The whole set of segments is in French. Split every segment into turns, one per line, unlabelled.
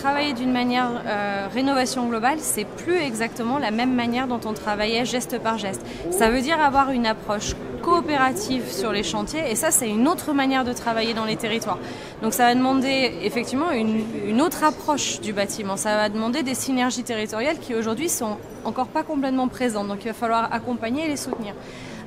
travailler d'une manière rénovation globale, c'est plus exactement la même manière dont on travaillait geste par geste. Ça veut dire avoir une approche coopérative sur les chantiers, et ça c'est une autre manière de travailler dans les territoires. Donc ça va demander effectivement une autre approche du bâtiment, ça va demander des synergies territoriales qui aujourd'hui sont encore pas complètement présentes, donc il va falloir accompagner et les soutenir.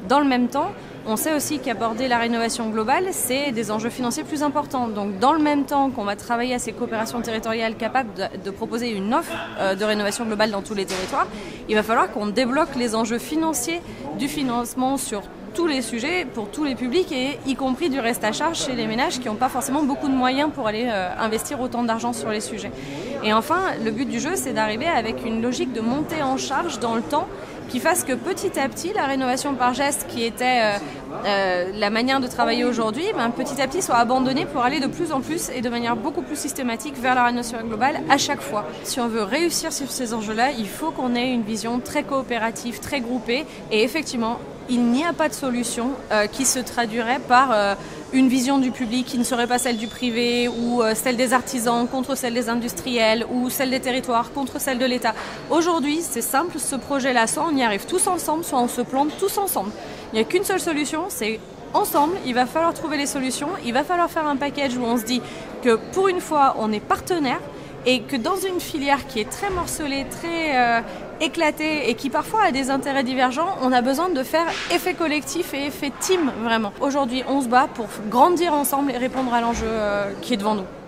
Dans le même temps, on sait aussi qu'aborder la rénovation globale, c'est des enjeux financiers plus importants. Donc dans le même temps qu'on va travailler à ces coopérations territoriales capables de proposer une offre de rénovation globale dans tous les territoires, il va falloir qu'on débloque les enjeux financiers du financement sur tous les sujets, pour tous les publics, et y compris du reste à charge chez les ménages qui n'ont pas forcément beaucoup de moyens pour aller investir autant d'argent sur les sujets. Et enfin, le but du jeu, c'est d'arriver avec une logique de montée en charge dans le temps qui fasse que petit à petit, la rénovation par geste, qui était la manière de travailler aujourd'hui, petit à petit soit abandonnée pour aller de plus en plus et de manière beaucoup plus systématique vers la rénovation globale à chaque fois. Si on veut réussir sur ces enjeux-là, il faut qu'on ait une vision très coopérative, très groupée, et effectivement, il n'y a pas de solution qui se traduirait par une vision du public qui ne serait pas celle du privé, ou celle des artisans contre celle des industriels, ou celle des territoires contre celle de l'État. Aujourd'hui, c'est simple, ce projet-là, soit on y arrive tous ensemble, soit on se plante tous ensemble. Il n'y a qu'une seule solution, c'est ensemble, il va falloir trouver les solutions, il va falloir faire un package où on se dit que pour une fois, on est partenaire, et que dans une filière qui est très morcelée, très éclatée, et qui parfois a des intérêts divergents, on a besoin de faire effet collectif et effet team, vraiment. Aujourd'hui, on se bat pour grandir ensemble et répondre à l'enjeu qui est devant nous.